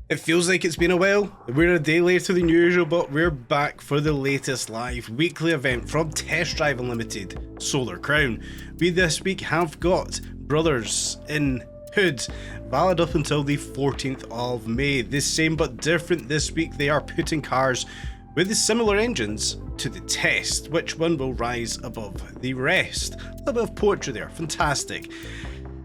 It feels like it's been a while. We're a day later than usual, but we're back for the latest live weekly event from Test Drive Unlimited, Solar Crown. We this week have got Brothers in Hood, valid up until the 14th of May. The same but different this week, they are putting cars with similar engines to the test. Which one will rise above the rest? A little bit of poetry there, fantastic.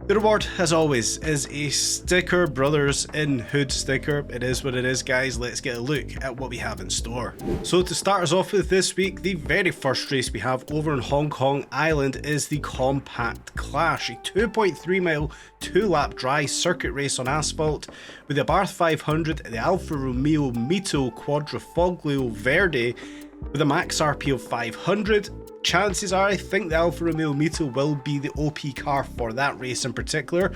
The reward, as always, is a sticker, Brothers in Hood sticker. It is what it is, guys. Let's get a look at what we have in store. So to start us off with this week, the very first race we have over in Hong Kong Island is the Compact Clash, a 2.3 mile, 2-lap dry circuit race on asphalt with the Abarth 500, the Alfa Romeo Mito Quadrifoglio Verde with a max RP of 500. Chances are, I think the Alfa Romeo Mito will be the OP car for that race in particular.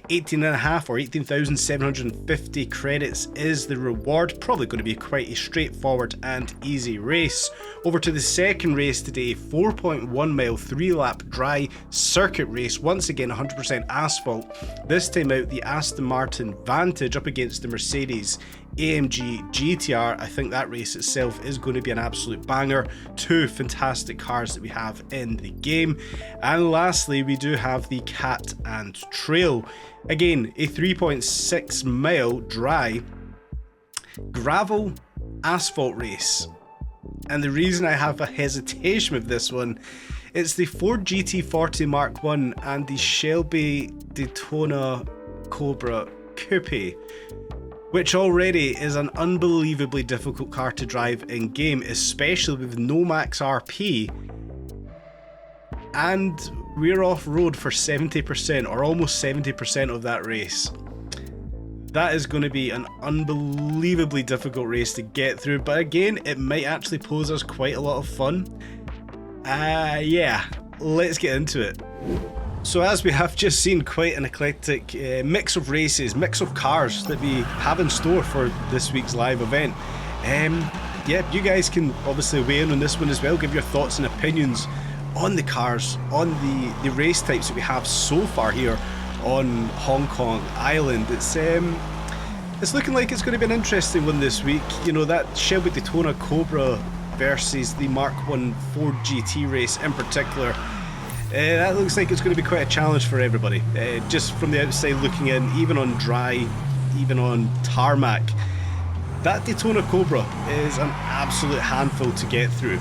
18.5 or 18,750 credits is the reward. Probably going to be quite a straightforward and easy race. Over to the second race today, 4.1 mile, 3-lap dry circuit race. Once again, 100% asphalt. This time out, the Aston Martin Vantage up against the Mercedes AMG GTR. I think that race itself is going to be an absolute banger. Two fantastic cars that we have in the game. And lastly, we do have the Cat and Trail. Again, a 3.6 mile dry gravel asphalt race. And the reason I have a hesitation with this one, it's the Ford GT40 Mark I and the Shelby Daytona Cobra Coupe, which already is an unbelievably difficult car to drive in game, especially with no max RP. And we're off-road for 70% or almost 70% of that race. That is going to be an unbelievably difficult race to get through, but again, it might actually pose us quite a lot of fun. Yeah, let's get into it. So as we have just seen, quite an eclectic mix of races, mix of cars that we have in store for this week's live event. Yeah, you guys can obviously weigh in on this one as well, give your thoughts and opinions on the cars, on the race types that we have so far here on Hong Kong Island. It's looking like it's going to be an interesting one this week. You know, that Shelby Daytona Cobra versus the Mark I Ford GT race in particular. That looks like it's going to be quite a challenge for everybody. Just from the outside looking in, even on dry, even on tarmac, that Daytona Cobra is an absolute handful to get through.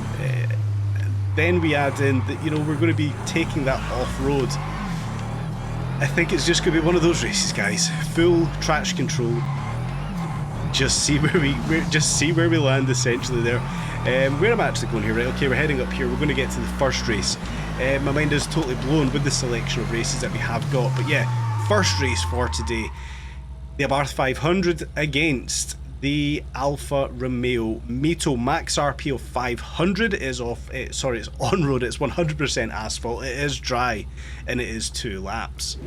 Then we add in that, you know, we're going to be taking that off-road. I think it's just going to be one of those races, guys. Full traction control. Just see where we land, essentially there. Where am I actually going here? Right, okay, we're heading up here. We're going to get to the first race. My mind is totally blown with the selection of races that we have got. But yeah, first race for today. The Abarth 500 against the Alfa Romeo Mito. Max RP of 500 is off. It's on road. It's 100% asphalt. It is dry, and it is 2 laps.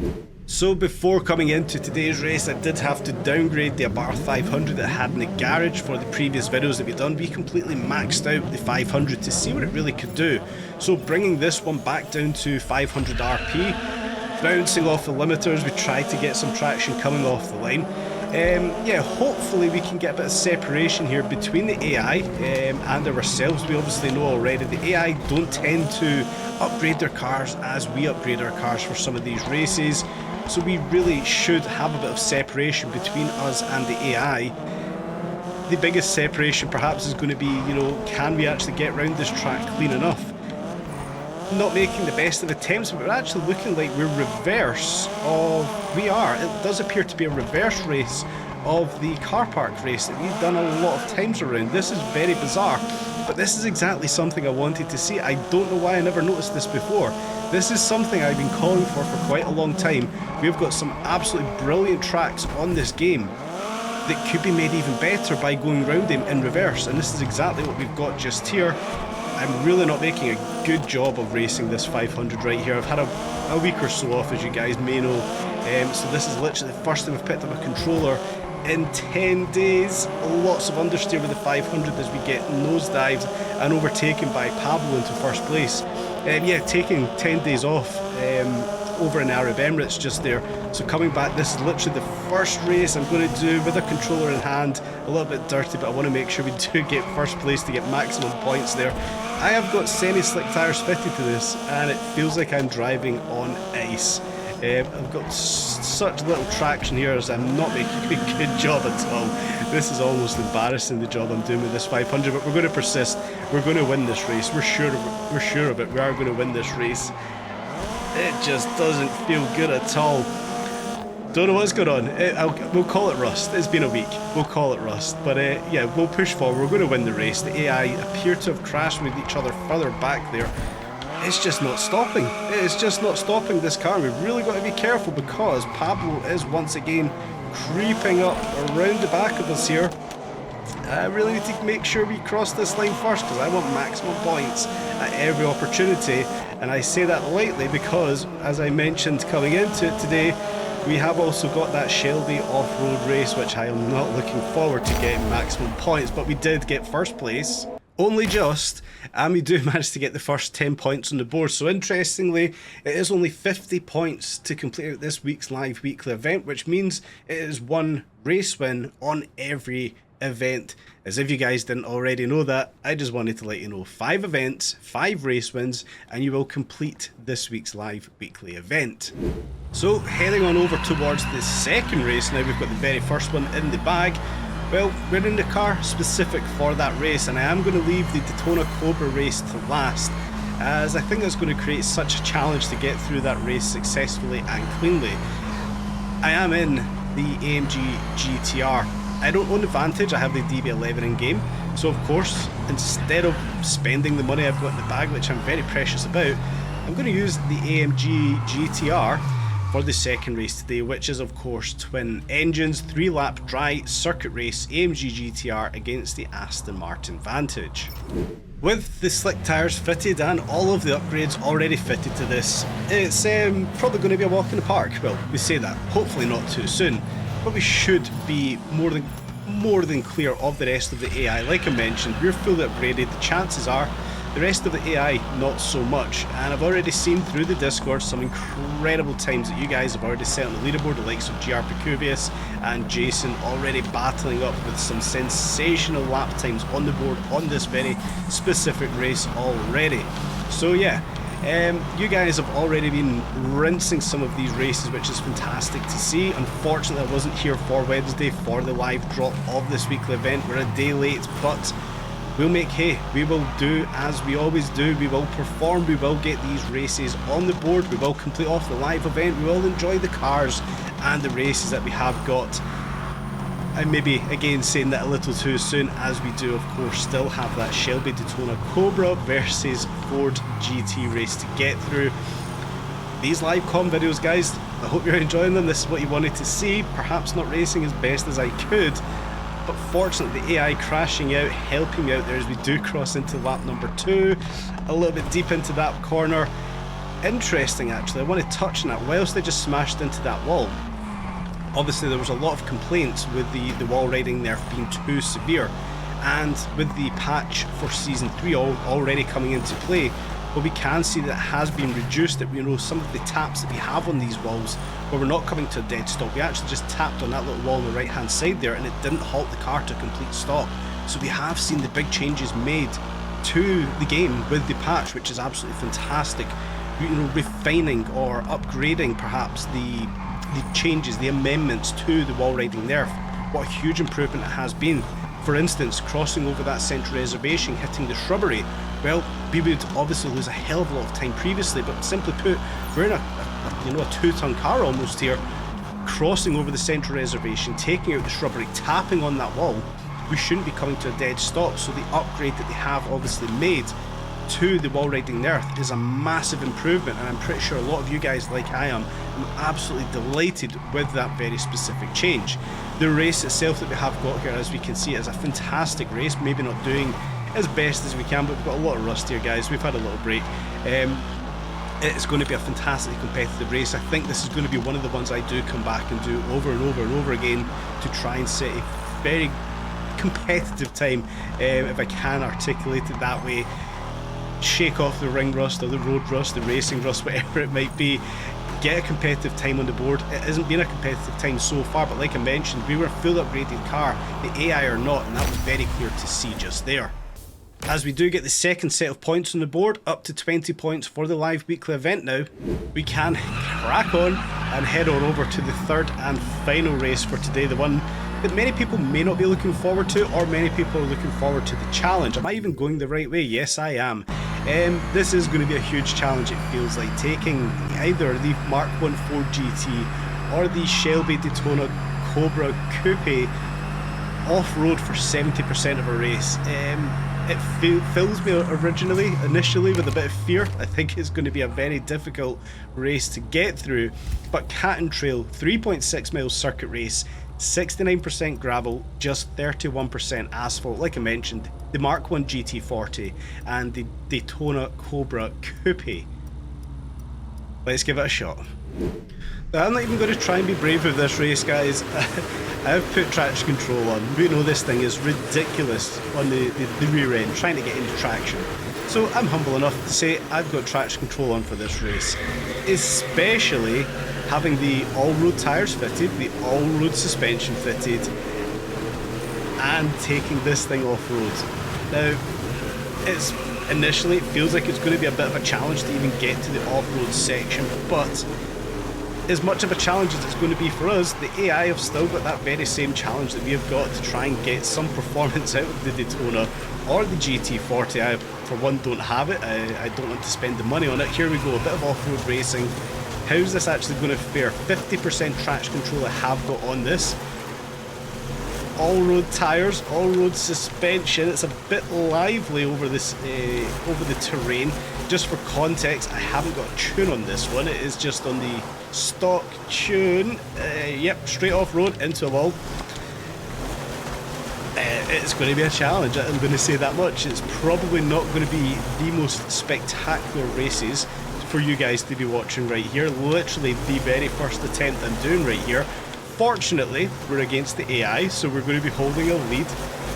So before coming into today's race, I did have to downgrade the Abarth 500 that I had in the garage for the previous videos that we've done. We completely maxed out the 500 to see what it really could do. So bringing this one back down to 500 RP, bouncing off the limiters, we tried to get some traction coming off the line. Yeah, hopefully we can get a bit of separation here between the AI and ourselves. We obviously know already the AI don't tend to upgrade their cars as we upgrade our cars for some of these races. So we really should have a bit of separation between us and the AI. The biggest separation perhaps is going to be, you know, can we actually get around this track clean enough? Not making the best of attempts, but we're actually looking like we're reverse of... We are. It does appear to be a reverse race of the car park race that we've done a lot of times around. This is very bizarre, but this is exactly something I wanted to see. I don't know why I never noticed this before. This is something I've been calling for quite a long time. We've got some absolutely brilliant tracks on this game that could be made even better by going around them in reverse, and this is exactly what we've got just here. I'm really not making a good job of racing this 500 right here. I've had a week or so off, as you guys may know, so this is literally the first time I've picked up a controller in 10 days. Lots of understeer with the 500 as we get nosedives and overtaken by Pablo into first place. Yeah, taking 10 days off over in Arab Emirates just there. So coming back, this is literally the first race I'm going to do with a controller in hand. A little bit dirty, but I want to make sure we do get first place to get maximum points there. I have got semi-slick tyres fitted to this, and it feels like I'm driving on ice. I've got such little traction here as I'm not making a good job at all. This is almost embarrassing, the job I'm doing with this 500, but we're going to persist. We're going to win this race. We're sure of it. We are going to win this race. It just doesn't feel good at all. Don't know what's going on. We'll call it rust. It's been a week. We'll call it rust. But yeah, we'll push forward. We're going to win the race. The AI appear to have crashed with each other further back there. It's just not stopping. It's just not stopping this car. We've really got to be careful because Pablo is once again creeping up around the back of us here. I really need to make sure we cross this line first because I want maximum points at every opportunity. And I say that lightly because, as I mentioned coming into it today, we have also got that Shelby off-road race, which I am not looking forward to getting maximum points, but we did get first place. Only just, and we do manage to get the first 10 points on the board. So interestingly, it is only 50 points to complete out this week's live weekly event, which means it is one race win on every event. As if you guys didn't already know that, I just wanted to let you know 5 events, 5 race wins, and you will complete this week's live weekly event. So heading on over towards the second race now, we've got the very first one in the bag. Well, we're in the car specific for that race, and I am going to leave the Daytona Cobra race to last, as I think that's going to create such a challenge to get through that race successfully and cleanly. I am in the AMG GTR. I don't own the Vantage, I have the DB11 in game, so of course, instead of spending the money I've got in the bag, which I'm very precious about, I'm going to use the AMG GTR for the second race today, which is of course twin engines, 3-lap dry circuit race AMG GTR against the Aston Martin Vantage. With the slick tyres fitted and all of the upgrades already fitted to this, it's probably going to be a walk in the park. Well, we say that, hopefully not too soon, but we should be more than clear of the rest of the AI. Like I mentioned, we're fully upgraded. The chances are the rest of the AI not so much, and I've already seen through the Discord some incredible times that you guys have already set on the leaderboard, the likes of GR Pacuvius and Jason already battling up with some sensational lap times on the board on this very specific race already. So yeah, you guys have already been rinsing some of these races, which is fantastic to see. Unfortunately, I wasn't here for Wednesday for the live drop of this weekly event. We're a day late, but we'll make hay. We will do as we always do. We will perform. We will get these races on the board. We will complete off the live event. We will enjoy the cars and the races that we have got. I may be again saying that a little too soon, as we do of course still have that Shelby Daytona Cobra versus Ford GT race to get through. These live com videos, guys, I hope you're enjoying them. This is what you wanted to see. Perhaps not racing as best as I could, but fortunately the AI crashing out, helping me out there as we do cross into lap number 2, a little bit deep into that corner. Interesting actually, I want to touch on that. Whilst they just smashed into that wall, obviously there was a lot of complaints with the wall riding nerf being too severe, and with the patch for season 3 already coming into play, well, we can see that it has been reduced. That, you know, some of the taps that we have on these walls, where we're not coming to a dead stop, we actually just tapped on that little wall on the right hand side there and it didn't halt the car to a complete stop. So we have seen the big changes made to the game with the patch, which is absolutely fantastic. You know, refining or upgrading perhaps the changes, the amendments to the wall riding nerf. What a huge improvement it has been. For instance, crossing over that central reservation, hitting the shrubbery, well, we would obviously lose a hell of a lot of time previously, but simply put, we're in a 2-ton car almost here, crossing over the central reservation, taking out the shrubbery, tapping on that wall. We shouldn't be coming to a dead stop. So the upgrade that they have obviously made to the wall riding nerf is a massive improvement, and I'm pretty sure a lot of you guys, like I am absolutely delighted with that very specific change. The race itself that we have got here, as we can see, is a fantastic race. Maybe not doing as best as we can, but we've got a lot of rust here, guys. We've had a little break. It's going to be a fantastically competitive race. I think this is going to be one of the ones I do come back and do over and over and over again to try and set a very competitive time, if I can articulate it that way. Shake off the ring rust or the road rust, the racing rust, whatever it might be. get a competitive time on the board. It hasn't been a competitive time so far, but like I mentioned, we were a full upgraded car, the AI are not, and that was very clear to see just there. As we do get the second set of points on the board, up to 20 points for the live weekly event now, we can crack on and head on over to the third and final race for today, the one that many people may not be looking forward to, or many people are looking forward to the challenge. Am I even going the right way? Yes, I am. This is going to be a huge challenge, it feels like, taking either the Mark 1 Ford GT or the Shelby Daytona Cobra Coupe off-road for 70% of a race. It fills me initially with a bit of fear. I think it's going to be a very difficult race to get through, but Cat and Trail, 3.6 mile circuit race, 69% gravel, just 31% asphalt. Like I mentioned, the Mark 1 GT40 and the Daytona Cobra Coupe. Let's give it a shot. I'm not even going to try and be brave with this race, guys. I've put traction control on. We know this thing is ridiculous on the rear end, trying to get into traction. So I'm humble enough to say I've got traction control on for this race. Especially having the all-road tyres fitted, the all-road suspension fitted, and taking this thing off-road. Now, initially it feels like it's going to be a bit of a challenge to even get to the off-road section, but as much of a challenge as it's going to be for us, the AI have still got that very same challenge that we have got to try and get some performance out of the Daytona or the GT40. I, for one, don't have it. I don't want to spend the money on it. Here we go, a bit of off-road racing. How's this actually going to fare? 50% traction control I have got on this. All-road tyres, all-road suspension. It's a bit lively over this, over the terrain. Just for context, I haven't got a tune on this one. It is just on the stock tune. Yep, straight off-road into a wall. It's going to be a challenge, I'm going to say that much. It's probably not going to be the most spectacular races for you guys to be watching right here. Literally the very first attempt I'm doing right here. Fortunately, we're against the AI, so we're going to be holding a lead.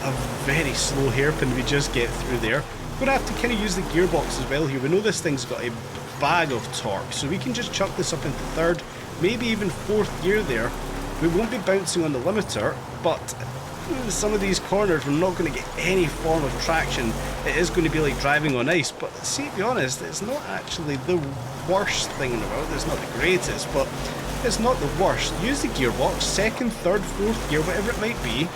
A very slow hairpin we just get through there. We're going to have to kind of use the gearbox as well here. We know this thing's got a bag of torque, so we can just chuck this up into third, maybe even fourth gear there. We won't be bouncing on the limiter, but some of these corners we're not going to get any form of traction. It is going to be like driving on ice, but see, to be honest, it's not actually the worst thing in the world. It's not the greatest, but it's not the worst. Use the gearbox, second, third, fourth gear, whatever it might be.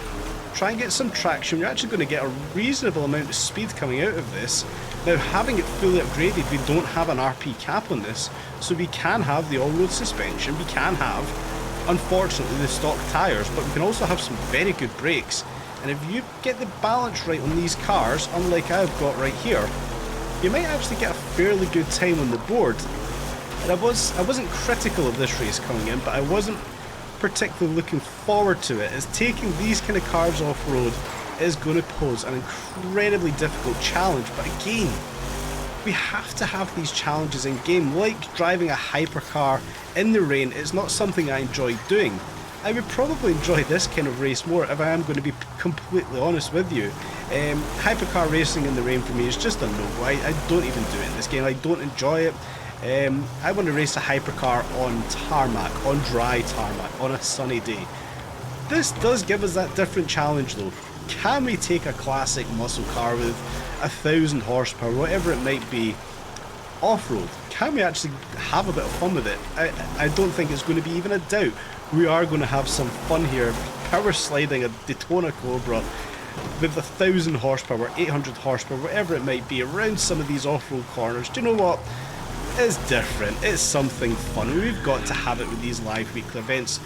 Try and get some traction. You're actually going to get a reasonable amount of speed coming out of this. Now, having it fully upgraded, we don't have an RP cap on this, so we can have the all-road suspension, we can have, unfortunately, the stock tyres, but we can also have some very good brakes. And if you get the balance right on these cars, unlike I've got right here, you might actually get a fairly good time on the board. And I wasn't critical of this race coming in, but I wasn't particularly looking forward to it, as taking these kind of cars off-road is going to pose an incredibly difficult challenge. But again, we have to have these challenges in game. Like driving a hypercar in the rain, it's not something I enjoy doing. I would probably enjoy this kind of race more if I am going to be completely honest with you. Hypercar racing in the rain for me is just a no. I don't even do it in this game. I don't enjoy it. I want to race a hypercar on tarmac, on dry tarmac, on a sunny day. This does give us that different challenge though. Can we take a classic muscle car with 1,000 horsepower, whatever it might be, off-road? Can we actually have a bit of fun with it? I don't think it's going to be even a doubt. We are going to have some fun here, power sliding a Daytona Cobra with 1,000 horsepower, 800 horsepower, whatever it might be, around some of these off-road corners. Do you know what? It's different. It's something fun. We've got to have it with these live weekly events.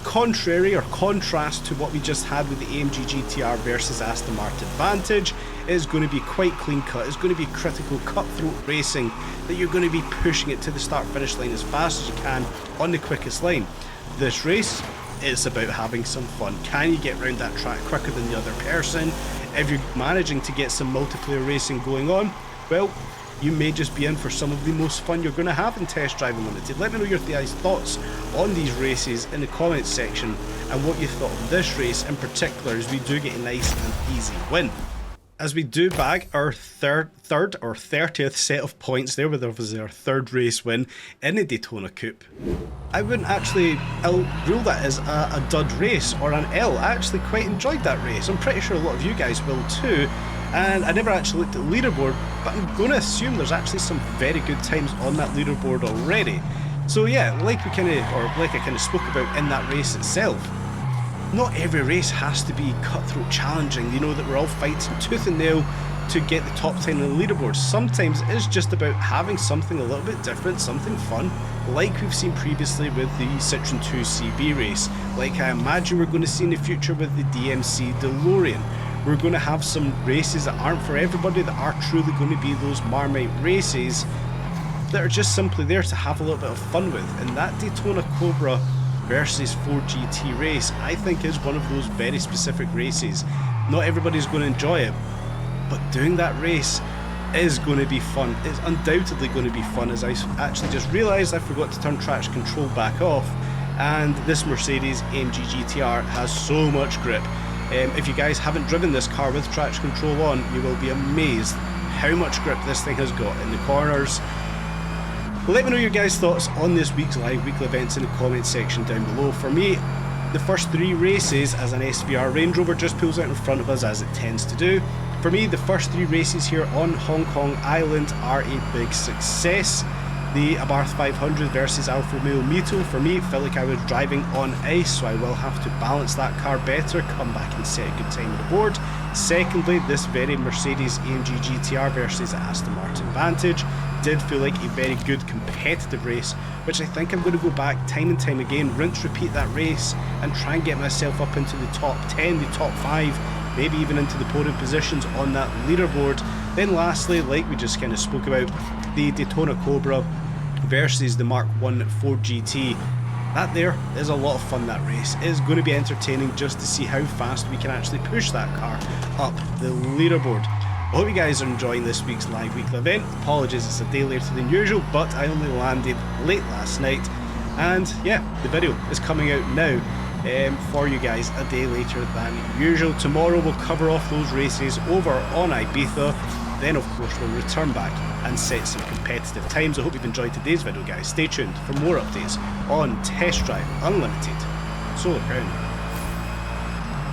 Contrary or contrast to what we just had with the AMG GTR versus Aston Martin Vantage, it's going to be quite clean cut. It's going to be critical cutthroat racing that you're going to be pushing it to the start finish line as fast as you can on the quickest line. This race is about having some fun. Can you get around that track quicker than the other person? If you're managing to get some multiplayer racing going on, well, you may just be in for some of the most fun you're going to have in Test Drive Unlimited. Let me know your guys' thoughts on these races in the comments section, and what you thought of this race in particular, as we do get a nice and easy win. as we do bag our third or 30th set of points there, with obviously our third race win in the Daytona Coupe. I wouldn't actually rule that as a dud race or an L. I actually quite enjoyed that race. I'm pretty sure a lot of you guys will too. And I never actually looked at the leaderboard, but I'm going to assume there's actually some very good times on that leaderboard already. So yeah, like I kind of spoke about in that race itself, not every race has to be cutthroat challenging, you know, that we're all fighting tooth and nail to get the top 10 on the leaderboard. Sometimes it's just about having something a little bit different, something fun, like we've seen previously with the Citroen 2 CB race, like I imagine we're going to see in the future with the DMC DeLorean. We're going to have some races that aren't for everybody, that are truly going to be those Marmite races that are just simply there to have a little bit of fun with. And that Daytona Cobra versus 4GT race, I think, is one of those very specific races. Not everybody's going to enjoy it, but doing that race is going to be fun. It's undoubtedly going to be fun, as I actually just realised I forgot to turn traction control back off, and this Mercedes AMG GTR has so much grip. If you guys haven't driven this car with traction control on, you will be amazed how much grip this thing has got in the corners. Let me know your guys' thoughts on this week's live weekly events in the comment section down below. For me, the first 3 races, as an SVR Range Rover just pulls out in front of us as it tends to do, for me the first 3 races here on Hong Kong Island are a big success. The Abarth 500 versus Alfa Romeo Mito, for me, it felt like I was driving on ice, so I will have to balance that car better, come back and set a good time on the board. Secondly, this very Mercedes AMG GTR versus Aston Martin Vantage did feel like a very good competitive race, which I think I'm going to go back time and time again, rinse repeat that race and try and get myself up into the top 10, the top 5, maybe even into the podium positions on that leaderboard. Then lastly, like we just kind of spoke about, the Daytona Cobra versus the Mark 1 Ford GT. That there is a lot of fun, that race. It is going to be entertaining just to see how fast we can actually push that car up the leaderboard. I hope you guys are enjoying this week's live weekly event. Apologies, it's a day later than usual, but I only landed late last night. And yeah, the video is coming out now for you guys a day later than usual. Tomorrow we'll cover off those races over on Ibiza. Then of course we'll return back and set some competitive times. I hope you've enjoyed today's video, guys. Stay tuned for more updates on Test Drive Unlimited Solar Crown.